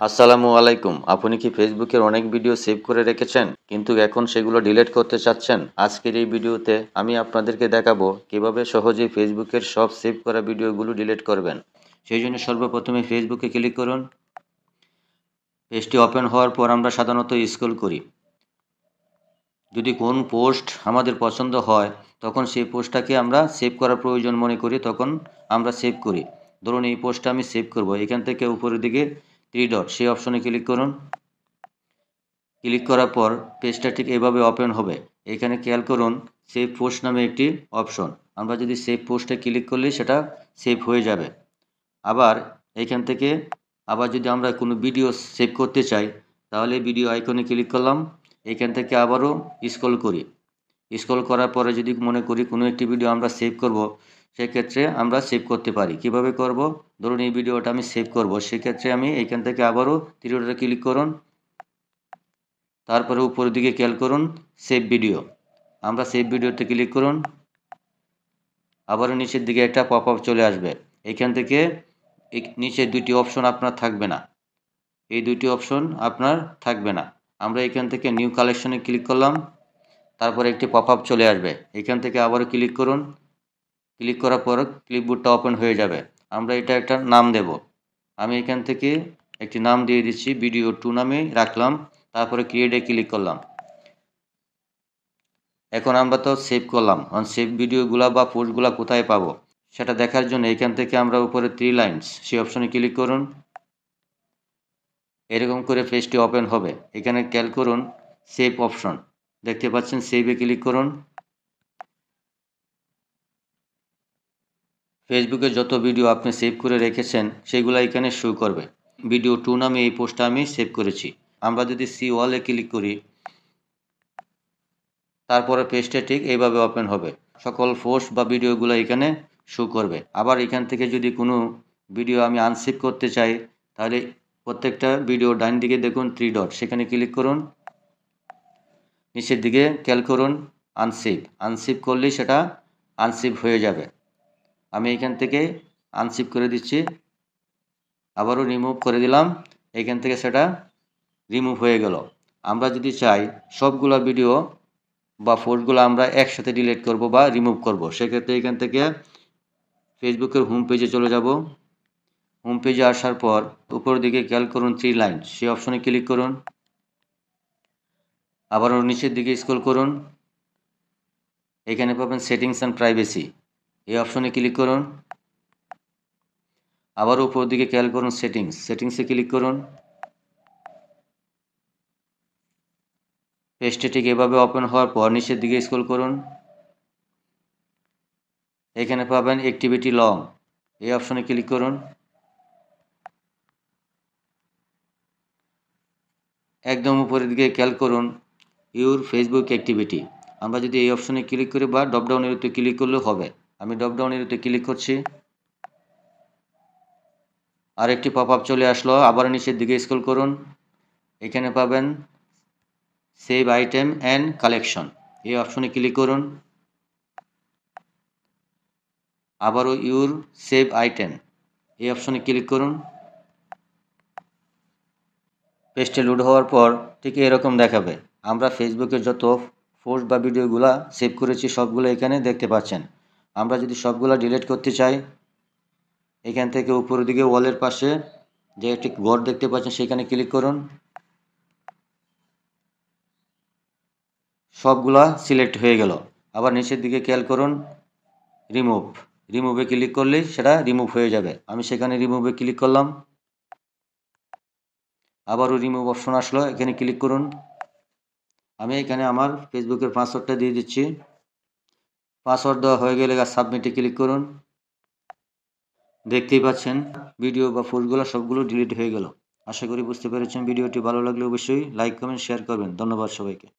আসসালামু আলাইকুম। আপনি কি ফেসবুকের অনেক ভিডিও সেভ করে রেখেছেন কিন্তু এখন সেগুলো ডিলিট করতে চাচ্ছেন? আজকের এই ভিডিওতে আমি আপনাদেরকে দেখাবো কিভাবে সহজেই ফেসবুকের সব সেভ করা ভিডিওগুলো ডিলিট করবেন। সেই জন্য সর্বপ্রথমে ফেসবুকে ক্লিক করুন। পেজটি ওপেন হওয়ার পর আমরা সাধারণত স্ক্রল করি। যদি কোন পোস্ট আমাদের পছন্দ হয় তখন সেই পোস্টটাকে আমরা সেভ করার প্রয়োজন মনে করি, তখন আমরা সেভ করি। ধরুন এই পোস্টটা আমি সেভ করব। এখান থেকে উপরের দিকে থ্রি ডট সেই অপশনে ক্লিক করুন। ক্লিক করার পর পেজটা ঠিক এভাবে ওপেন হবে। এখানে খেয়াল করুন সেভ পোস্ট নামে একটি অপশন। আমরা যদি সেভ পোস্টে ক্লিক করলে সেটা সেভ হয়ে যাবে। আবার এখান থেকে যদি আমরা কোনো ভিডিও সেভ করতে চাই তাহলে ভিডিও আইকনে ক্লিক করলাম। এখান থেকে আবারও স্ক্রল করি। স্ক্রল করার পরে যদি মনে করি কোনো একটি ভিডিও আমরা সেভ করব, সেক্ষেত্রে আমরা সেভ করতে পারি। কিভাবে করব? ধরুন এই ভিডিওটা আমি সেভ করব, সেক্ষেত্রে আমি এখান থেকে আবারও থ্রি ডটে ক্লিক করুন। তারপরে উপরের দিকে খেয়াল করুন সেভ ভিডিও। আমরা সেভ ভিডিওতে ক্লিক করুন। আবারও নিচের দিকে একটা পপ আপ চলে আসবে। এখান থেকে নিচে দুটি অপশন আপনার থাকবে না, এই দুটি অপশন আপনার থাকবে না। আমরা এখান থেকে নিউ কালেকশনে ক্লিক করলাম। তারপরে একটি পপ আপ চলে আসবে। এখান থেকে আবারও ক্লিক করুন। ক্লিক করার পর ক্লিপবোর্ডটা ওপেন হয়ে যাবে। আমরা এটা একটা নাম দেব। আমি এখান থেকে একটি নাম দিয়ে দিচ্ছি, ভিডিও 2 নামে রাখলাম। তারপরে ক্রিয়েটে ক্লিক করলাম। এখন আমরা তো সেভ করলাম। সেভ ভিডিওগুলো বা পোস্টগুলো কোথায় পাবো সেটা দেখার জন্য এখান থেকে আমরা উপরে থ্রি লাইনস সেই অপশনে ক্লিক করুন। এরকম করে পেজটি ওপেন হবে। এখানে খেয়াল করুন সেভ অপশন দেখতে পাচ্ছেন, সেভে ক্লিক করুন। ফেসবুকে যত ভিডিও আপনি সেভ করে রেখেছেন সেগুলো এখানে শো করবে। ভিডিও 2 নামে এই পোস্টটা আমি সেভ করেছি। আমরা যদি সি ওয়ালে ক্লিক করি তারপরে পেজটা ঠিক এইভাবে ওপেন হবে। সকল পোস্ট বা ভিডিওগুলো এখানে শো করবে। আবার এখান থেকে যদি কোনো ভিডিও আমি আনসেভ করতে চাই তাহলে প্রত্যেকটা ভিডিও ডান দিকে দেখুন থ্রি ডট, সেখানে ক্লিক করুন। নিচের দিকে খেয়াল করুন আনসেভ করলেই সেটা আনসেভ হয়ে যাবে। আমি এখান থেকে আনসেভ করে দিচ্ছি। আবারও রিমুভ করে দিলাম। এখান থেকে সেটা রিমুভ হয়ে গেল। আমরা যদি চাই সবগুলো ভিডিও বা পোস্টগুলো আমরা একসাথে ডিলিট করব বা রিমুভ করব, সেক্ষেত্রে এখান থেকে ফেসবুকের হোম পেজে চলে যাব। হোম পেজে আসার পর উপরের দিকে খেয়াল করুন থ্রি লাইন সেই অপশনে ক্লিক করুন। আবারও নিচের দিকে স্ক্রল করুন। এখানে পাবেন সেটিংস অ্যান্ড প্রাইভেসি, এই অপশনে ক্লিক করুন। আবার উপরের দিকে খেয়াল করুন সেটিংসে ক্লিক করুন। পেজটি ঠিক এভাবে ওপেন হওয়ার পর নিচের দিকে স্ক্রল করুন। এখানে পাবেন অ্যাক্টিভিটি লং, এই অপশনে ক্লিক করুন। একদম উপরের দিকে খেয়াল করুন ইউর ফেসবুক অ্যাক্টিভিটি। আমরা যদি এই অপশনে ক্লিক করি বা ড্রপডাউন এরোতে ক্লিক করলেও হবে। আমি ড্রপডাউন এরোতে ক্লিক করছি। আর একটি পপ আপ চলে আসলো। আবার নিচের দিকে স্ক্রল করুন। এখানে পাবেন সেভ আইটেম অ্যান্ড কালেকশন, এই অপশনে ক্লিক করুন। আবারও ইউর সেভ আইটেম, এই অপশনে ক্লিক করুন। পেজটি লোড হওয়ার পর ঠিক এরকম দেখাবে। আমরা ফেসবুকে যত পোস্ট বা ভিডিওগুলো সেভ করেছি সবগুলো এখানে দেখতে পাচ্ছেন। আমরা যদি সবগুলো ডিলিট করতে চাই এখান থেকে উপরের দিকে ওয়ালের পাশে যে একটি ঘর দেখতে পাচ্ছেন সেখানে ক্লিক করুন। সবগুলা সিলেক্ট হয়ে গেল। আবার নিচের দিকে খেয়াল করুন রিমুভে ক্লিক করলে সেটা রিমুভ হয়ে যাবে। আমি সেখানে রিমুভে ক্লিক করলাম। আবারও রিমুভ অপশন আসলো, এখানে ক্লিক করুন। আমি এখানে আমার ফেসবুকের পাসওয়ার্ডটা দিয়ে দিচ্ছি। পাসওয়ার্ড দেওয়া হয়ে গেলে সাবমিটে ক্লিক করুন। দেখতেই পাচ্ছেন ভিডিও বা পোস্টগুলো সবগুলো ডিলিট হয়ে গেল। আশা করি বুঝতে পেরেছেন। ভিডিওটি ভালো লাগলে অবশ্যই লাইক কমেন্ট শেয়ার করবেন। ধন্যবাদ সবাইকে।